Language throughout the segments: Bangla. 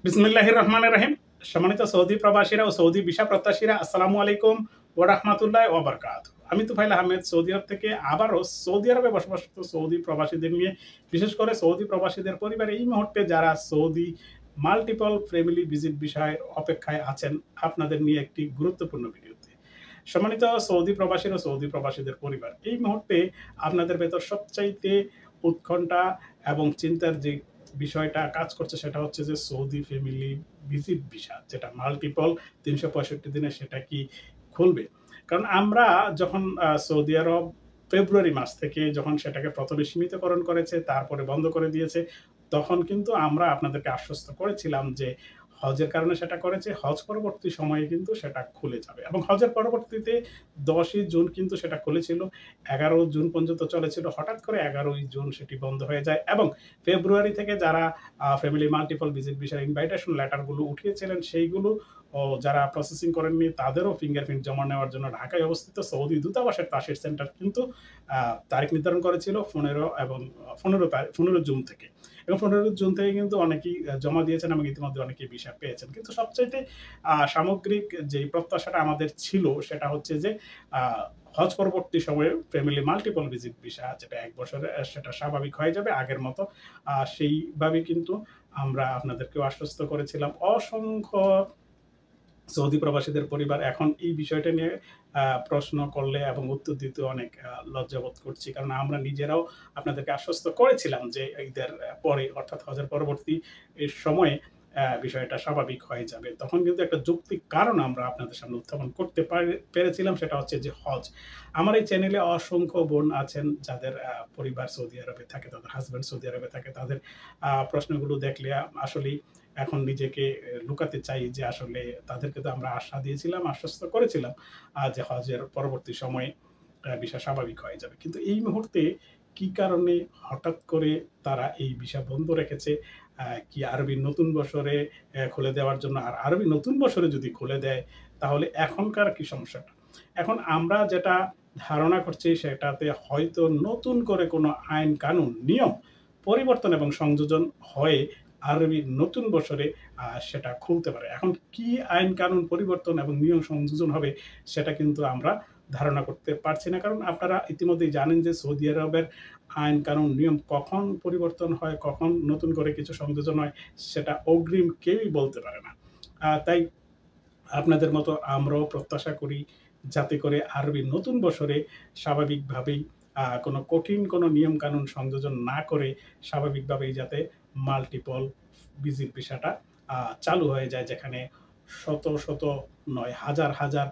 বিসমিল্লাহির রহমানির রহিম। সম্মানিত সৌদি প্রবাসীরা ও সৌদি ভিসা প্রত্যাশীরা, আসসালামু আলাইকুম ওয়া রাহমাতুল্লাহি ওয়া বারাকাতুহু। আমি তুফাইল আহমেদ সৌদি আরব থেকে আবারও সৌদি আরবে বসবাসরত সৌদি প্রবাসীদের নিয়ে, বিশেষ করে সৌদি প্রবাসীদের পরিবার এই মুহূর্তে যারা সৌদি মাল্টিপল ফ্যামিলি ভিজিট বিষয়ের অপেক্ষায় আছেন, আপনাদের নিয়ে একটি গুরুত্বপূর্ণ ভিডিওতে। সম্মানিত সৌদি প্রবাসী ও সৌদি প্রবাসীদের পরিবার, এই মুহূর্তে আপনাদের ভেতর সবচাইতে উৎকণ্ঠা এবং চিন্তার যে বিষয়টা কাজ করছে সেটা হচ্ছে যে সৌদি ফ্যামিলি ভিজিট ভিসা, যেটা মাল্টিপল ৩৬৫ দিনে সেটা কি খুলবে? কারণ আমরা যখন সৌদি আরব ফেব্রুয়ারি মাস থেকে যখন সেটাকে প্রথমে সীমিতকরণ করেছে, তারপরে বন্ধ করে দিয়েছে, তখন কিন্তু আমরা আপনাদেরকে আশ্বস্ত করেছিলাম যে হজের কারণে সেটা করেছে, হজ পরবর্তী সময়ে কিন্তু সেটা খুলে যাবে এবং হজের পরবর্তীতে ১০ই জুন কিন্তু সেটা খুলেছিল। ১১ জুন পর্যন্ত চলেছিল। হঠাৎ করে ১১ই জুন সেটি বন্ধ হয়ে যায় এবং ফেব্রুয়ারি থেকে যারা ফ্যামিলি মাল্টিপল ভিজিট ভিসার ইনভাইটেশন লেটারগুলো উঠিয়েছিলেন, সেইগুলো যারা প্রসেসিং করেননি তাদেরও ফিঙ্গারপ্রিন্ট জমা নেওয়ার জন্য ঢাকায় অবস্থিত সৌদি দূতাবাসের তাসির সেন্টার কিন্তু তারিখ নির্ধারণ করেছিল ১৫ জুন থেকে। এবং ১৫ জুন থেকে কিন্তু অনেকেই জমা দিয়েছেন এবং ইতিমধ্যে অনেকেই ভিসা পেয়েছেন। কিন্তু সবচাইতে সামগ্রিক যেই প্রত্যাশাটা আমাদের ছিল সেটা হচ্ছে যে আ হজ পরবর্তী সময়ে ফ্যামিলি মাল্টিপল ভিজিট ভিসা যেটা ১ বছরে সেটা স্বাভাবিক হয়ে যাবে আগের মতো। সেইভাবে কিন্তু আমরা আপনাদেরকেও আশ্বস্ত করেছিলাম। অসংখ্য সৌদি প্রবাসীদের পরিবার এখন এই বিষয়টা নিয়ে প্রশ্ন করলে এবং উত্তর দিতে অনেক লজ্জাবোধ করছি। কারণ আমরা নিজেরাও আপনাদেরকে আশ্বস্ত করেছিলাম যে ঈদের পরে অর্থাৎ হজের পরবর্তী এর সময়ে বিষয়টা স্বাভাবিক হয়ে যাবে। তখন কিন্তু একটা যৌক্তিক কারণ আমরা আপনাদের সামনে উত্থাপন করতে পেরেছিলাম, সেটা হচ্ছে যে হজ। আমার এই চ্যানেলে অসংখ্য বোন আছেন যাদের পরিবার সৌদি আরবে থাকে, তাদের হাসব্যান্ড সৌদি আরবে থাকে। তাদের প্রশ্নগুলো দেখলে আসলেই এখন নিজেকে লুকাতে চাই যে আসলে তাদেরকে তো আমরা আশা দিয়েছিলাম, আশ্বস্ত করেছিলাম যে হজের পরবর্তী সময়ে ভিসা স্বাভাবিক হয়ে যাবে। কিন্তু এই মুহূর্তে কি কারণে হঠাৎ করে তারা এই ভিসা বন্ধ রেখেছে? কি আরবি নতুন বছরে খুলে দেওয়ার জন্য? আর আরবি নতুন বছরে যদি খুলে দেয় তাহলে এখনকার কি সমস্যাটা? এখন আমরা যেটা ধারণা করছি সেটাতে হয়তো নতুন করে কোনো আইন কানুন নিয়ম পরিবর্তন এবং সংযোজন হয়ে আরবি নতুন বছরে সেটা খুলতে পারে। এখন কি আইন কানুন পরিবর্তন এবং নিয়ম সংযোজন হবে সেটা কিন্তু আমরা ধারণা করতে পারছি না। কারণ আপনারা ইতিমধ্যেই জানেন যে সৌদি আরবের আইন কানুন নিয়ম কখন পরিবর্তন হয়, কখন নতুন করে কিছু সংযোজন হয় সেটা অগ্রিম কেউই বলতে পারে না। তাই আপনাদের মতো আমরাও প্রত্যাশা করি যাতে করে আরবি নতুন বছরে স্বাভাবিকভাবেই কোনো কঠিন কোনো নিয়ম-কানুন সংযোজন না করে স্বাভাবিকভাবেই যাতে মাল্টিপল ভিজিট ভিসাটা চালু হয়ে যায়। যেখানে শত, শত নয় হাজার, হাজার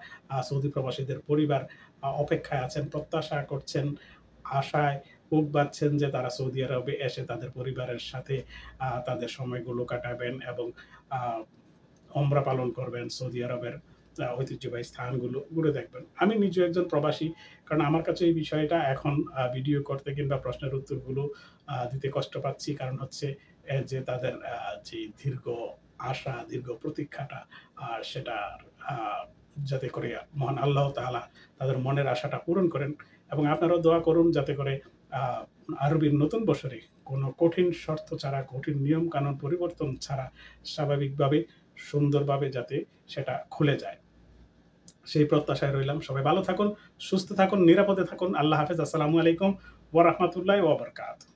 সৌদি প্রবাসীদের পরিবার অপেক্ষায় আছেন, প্রত্যাশা করছেন, আশায় বুক বাঁধছেন যে তারা সৌদি আরবে এসে তাদের পরিবারের সাথে তাদের সময়গুলো কাটাবেন এবং আ ওমরা পালন করবেন, সৌদি আরবের ঐতিহ্যবাহী স্থানগুলো ঘুরে দেখবেন। আমি নিজেও একজন প্রবাসী। কারণ আমার কাছে এই বিষয়টা এখন ভিডিও করতে কিংবা প্রশ্নের উত্তরগুলো দিতে কষ্ট পাচ্ছি। কারণ হচ্ছে যে তাদের যে দীর্ঘ আশা, দীর্ঘ প্রতীক্ষাটা সেটার আ যাতে করে মহান আল্লাহ তাআলা তাদের মনের আশাটা পূরণ করেন এবং আপনারাও দোয়া করুন যাতে করে আ আরবির নতুন বছরে কোনো কঠিন শর্ত ছাড়া, কঠিন নিয়ম-কানুন পরিবর্তন ছাড়া স্বাভাবিকভাবে সুন্দরভাবে যাতে সেটা খুলে যায়। সেই প্রত্যাশায় রইলাম। সবাই ভালো থাকুন, সুস্থ থাকুন, নিরাপদে থাকুন। আল্লাহ হাফেজ। আসসালামু আলাইকুম ওয়া রাহমাতুল্লাহি ওয়া বারাকাতুহু।